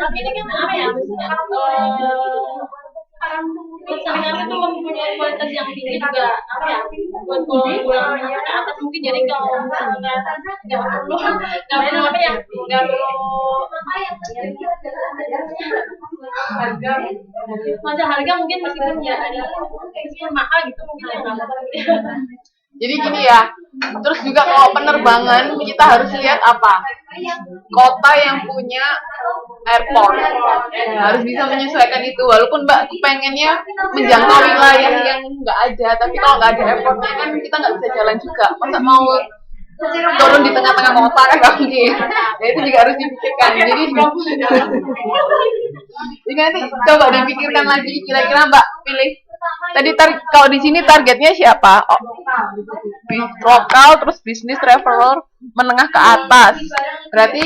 Tapi ini kan apa ya? Maksudnya saringan itu mempunyai kualitas yang tinggi juga apa ya? Buat pulang ke atas mungkin jadi kalau nggak perlu apa ya? Nggak perlu harga. Masa harga mungkin meskipun ya ada meskipun mahal gitu mungkin ya nggak apa-apa. Jadi gini ya, terus juga kalau penerbangan kita harus lihat apa? Kota yang punya airport harus bisa menyesuaikan itu. Walaupun Mbak pengennya menjangkau wilayah yang nggak ada, tapi kalau nggak ada airportnya kan kita nggak bisa jalan juga. Masa mau turun di tengah-tengah kota kan nggak mungkin. Ya itu juga harus dipikirkan. Jadi nanti coba dipikirkan lagi kira-kira Mbak pilih. Tadi kalau di sini targetnya siapa? Oh, lokal, terus bisnis, traveler, menengah ke atas. Berarti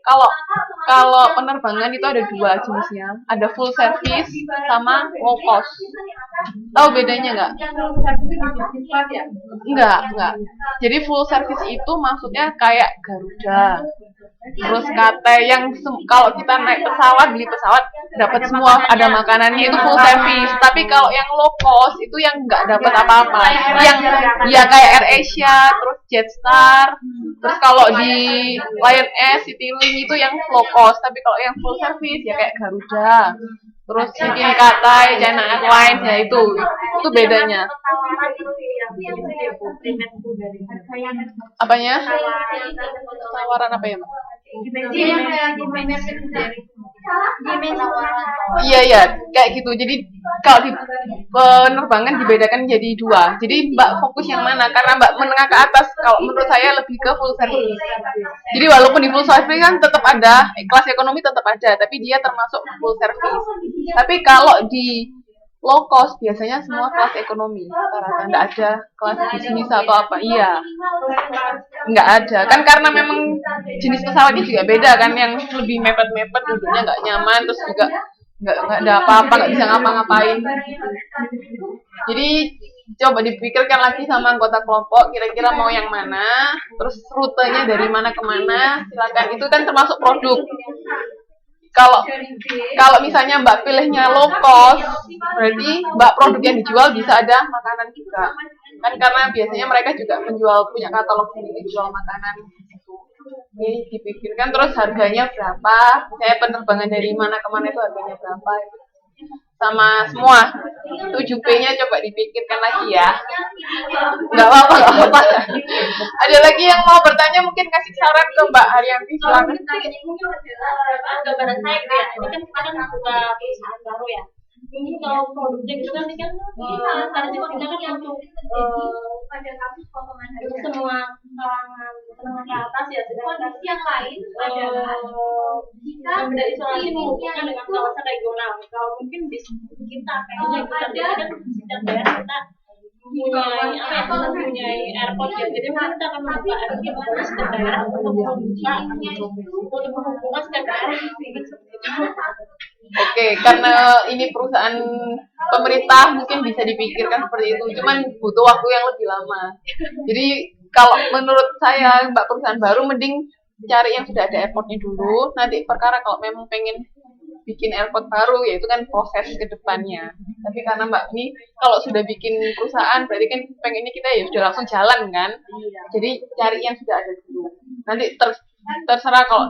kalau penerbangan itu ada dua jenisnya, ada full service sama low cost. Tahu bedanya nggak? Enggak. Jadi full service itu maksudnya kayak Garuda, terus KT yang kalau kita naik pesawat, beli pesawat dapat semua, ada makanannya, itu full service. Tapi kalau yang low cost itu yang nggak dapat apa-apa, yang ya kayak AirAsia, terus Jetstar, terus kalau di Lion Air, Citylink itu yang low cost. Tapi kalau yang full service ya kayak Garuda, terus mungkin Cathay, China Airlines, ya itu bedanya. Apanya? Tawaran apa ya, Mbak? Iya, kayak gitu. Jadi kalau di penerbangan dibedakan jadi dua. Jadi Mbak fokus yang mana? Karena Mbak menengah ke atas, kalau menurut saya lebih ke full service. Jadi walaupun di full service kan tetap ada, kelas ekonomi tetap ada, tapi dia termasuk full service. Tapi kalau di low cost biasanya semua kelas ekonomi, rata-rata nggak ada kelas bisnis atau apa. Iya, nggak ada kan, karena memang jenis pesawatnya juga beda kan, yang lebih mepet-mepet duduknya nggak nyaman, terus juga nggak ada apa-apa, nggak bisa ngapa-ngapain. Jadi coba dipikirkan lagi sama anggota kelompok, kira-kira mau yang mana, terus rutenya dari mana ke mana, silakan. Itu kan termasuk produk. Kalau misalnya Mbak pilihnya low cost, berarti Mbak produk yang dijual bisa ada makanan juga. Kan karena biasanya mereka juga punya katalog sendiri jual makanan gitu. Jadi dipikirkan terus harganya berapa, saya penerbangan dari mana ke mana itu harganya berapa. Sama semua 7P-nya coba dipikirkan lagi ya. Nggak apa-apa. Ada lagi yang mau bertanya, mungkin kasih saran ke Mbak Haryanti, silakan. Gambaran saya ya, ini kan kita kan buka perusahaan baru ya. Ini kalau produknya gitu kan, ini kan targetnya kita kan untuk semua kalangan menengah ke atas ya. Sedangkan yang lain adalah dari isolasi menghubungkan dengan kawasan regional. Kalau mungkin di kita kayaknya kita kan setiap daerah kita mempunyai airport ya. Jadi kita akan membuka airport di setiap daerah untuk menghubungkan setiap daerah. Oke, karena ini perusahaan pemerintah mungkin bisa dipikirkan seperti itu, cuman butuh waktu yang lebih lama. Jadi kalau menurut saya Mbak perusahaan baru mending cari yang sudah ada airportnya dulu. Nanti perkara kalau memang pengen bikin airport baru, ya itu kan proses ke depannya. Tapi karena Mbak ini kalau sudah bikin perusahaan berarti kan pengennya kita ya sudah langsung jalan kan. Jadi cari yang sudah ada dulu. Nanti terserah kalau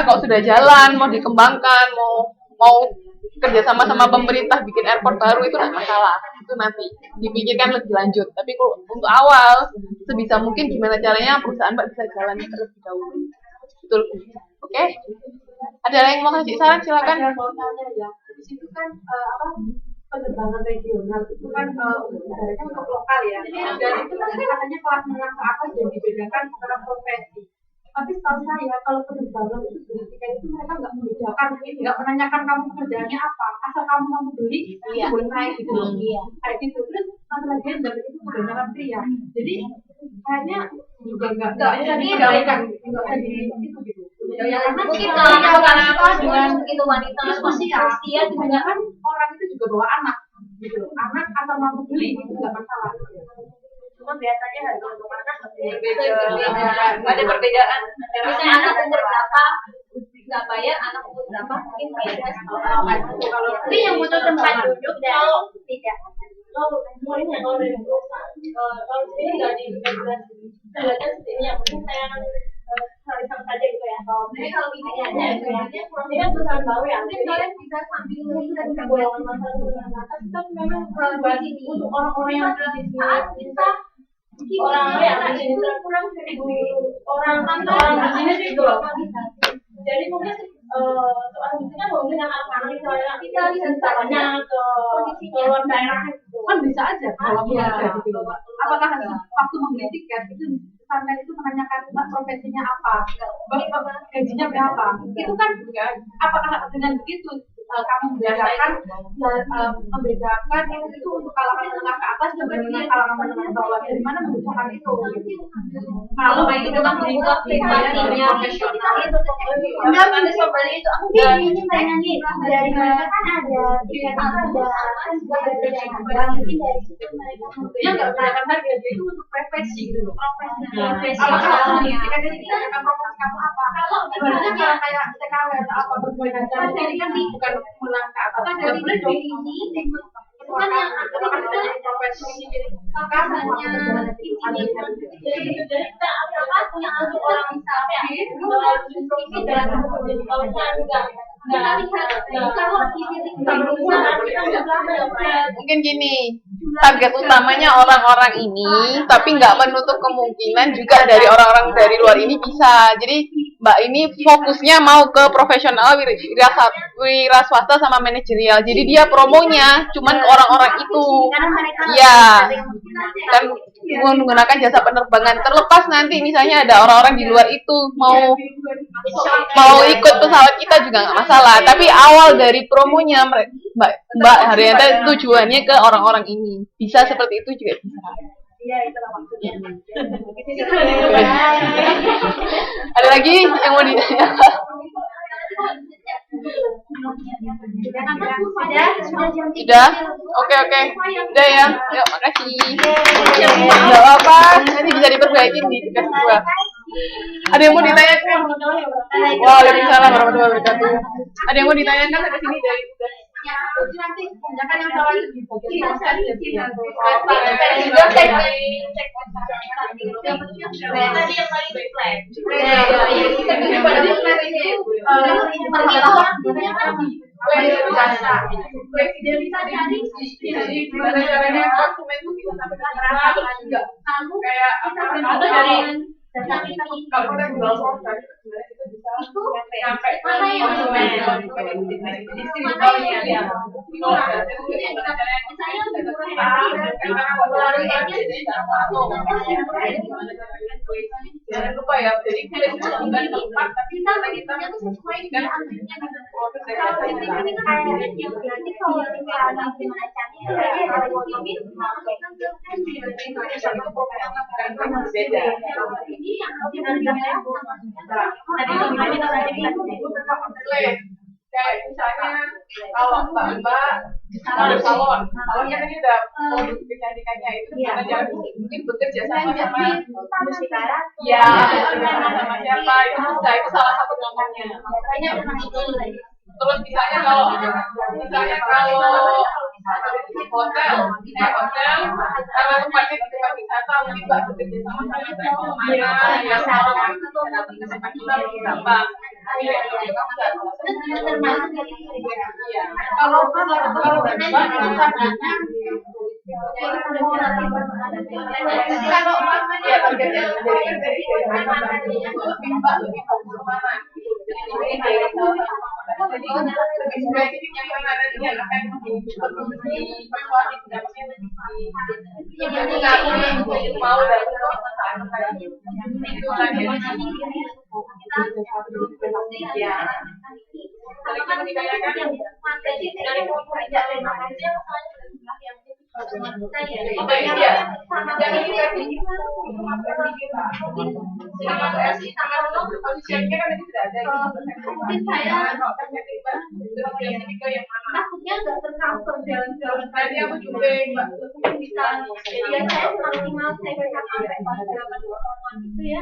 kalau sudah jalan, mau dikembangkan, mau kerjasama sama pemerintah bikin airport baru, itu nggak masalah. Itu nanti dipikirkan lebih lanjut. Tapi kalau untuk awal sebisa mungkin gimana caranya perusahaan Mbak bisa jalan terlebih dahulu. Betul. Oke? Ada yang mau kasih saran, silakan. Di situ kan penerbangan regional itu kan sebenarnya untuk lokal ya, dan itu kan katanya kelas menengah ke atas dan dibedakan secara profesi. Tapi setahu saya kalau penerbangan itu berarti itu mereka nggak membedakan, nggak menanyakan kamu pekerjaannya apa, asal kamu mampu beli, itu boleh naik gitu loh. Kayak gitu. Terus masalah gender itu kebanyakan pria. Jadi kayaknya juga nggak bisa diberikan, nggak bisa itu gitu. Ya, mungkin kalau dengan itu wanita usia kebanyakan orang itu juga bawa anak gitu, anak asal mampu beli itu nggak masalah. Cuma biasanya harga untuk anak berbeda, ada perbedaan. Misalnya anak umur berapa nggak bayar, anak umur berapa mungkin bayarnya setahun. Tapi yang butuh tempat duduk dan tidak. Kalau sini nggak diregulasi, buatnya sendiri yang penting saya sama saja gitu ya. Jadi kalau ini kan perusahaan baru ya, mungkin kalian bisa sambil melihat golongan masalah atas, tapi memang bagi untuk orang-orang yang ada di sini bisa orang yang di sini kurang orang di sini sih itu loh. Jadi mungkin orang di sini kan mungkin anak-anak misalnya kita bisa tanya ke luar daerah Kan bisa aja kalau keluarga gitu loh, Mbak. Apakah waktu membeli tiket itu sampai itu menanyakan Mbak profesinya apa, Mbak gajinya berapa? Itu kan apakah dengan begitu kamu membedakan itu untuk kalangan menengah ke atas dan dengan kalangan menengah ke bawah, dari mana membedakan itu? Kalau itu memang dibuat privasinya profesional itu enggak seperti itu. Aku ini tanya nih dari mereka kan ada tiket ada mungkin dari situ mereka dia nggak menggunakan harga itu untuk profesi gitu, profesi apakah tiket ini akan profesi kamu apa? Kalau misalnya kayak TKW atau apa berhubungan dengan jadi kan bukan melangkah apa dari ini itu kan yang ada profesi maka hanya ini jadi kita apa yang untuk orang misalnya ini dan kalau enggak mungkin gini, target utamanya orang-orang ini, tapi nggak menutup kemungkinan juga dari orang-orang dari luar ini bisa. Jadi Mbak ini fokusnya mau ke profesional, wira swasta sama manajerial. Jadi dia promonya cuman ke orang-orang itu. Ya, kan menggunakan jasa penerbangan. Terlepas nanti misalnya ada orang-orang di luar itu mau ikut pesawat kita juga nggak masalah. Tapi awal dari promonya Mbak Haryanti tujuannya ke orang-orang ini. Bisa seperti itu juga bisa. Iya, itulah maksudnya. Ada lagi yang mau ditanyakan? Sudah? Oke. Udah ya. Yuk, makasih. Enggak apa-apa. Nanti bisa diperbaiki di tugas 2. Ada yang mau ditanyakan? Waalaikumsalam warahmatullahi wabarakatuh. Ada yang mau ditanyakan ke sini dari tugas? Nanti tanyakan yang soal di bagian jangan lupa ya, jadi kita bukan tempat, tapi kita sesuai dengan proses kayak misalnya kalau mbak ada salon salonnya kan udah produk kecantikannya itu jangan mungkin bekerja sama ya sama siapa itu bisa, itu salah satu contohnya. Terus misalnya kalau hotel karena tempatnya di tempat wisata mungkin mbak bekerja sama mana ya salon tempat gampang. Kalau takutnya nggak tercover jalan-jalan tadi aku juga bisa jadi saya maksimal saya bisa sampai 8 gitu ya.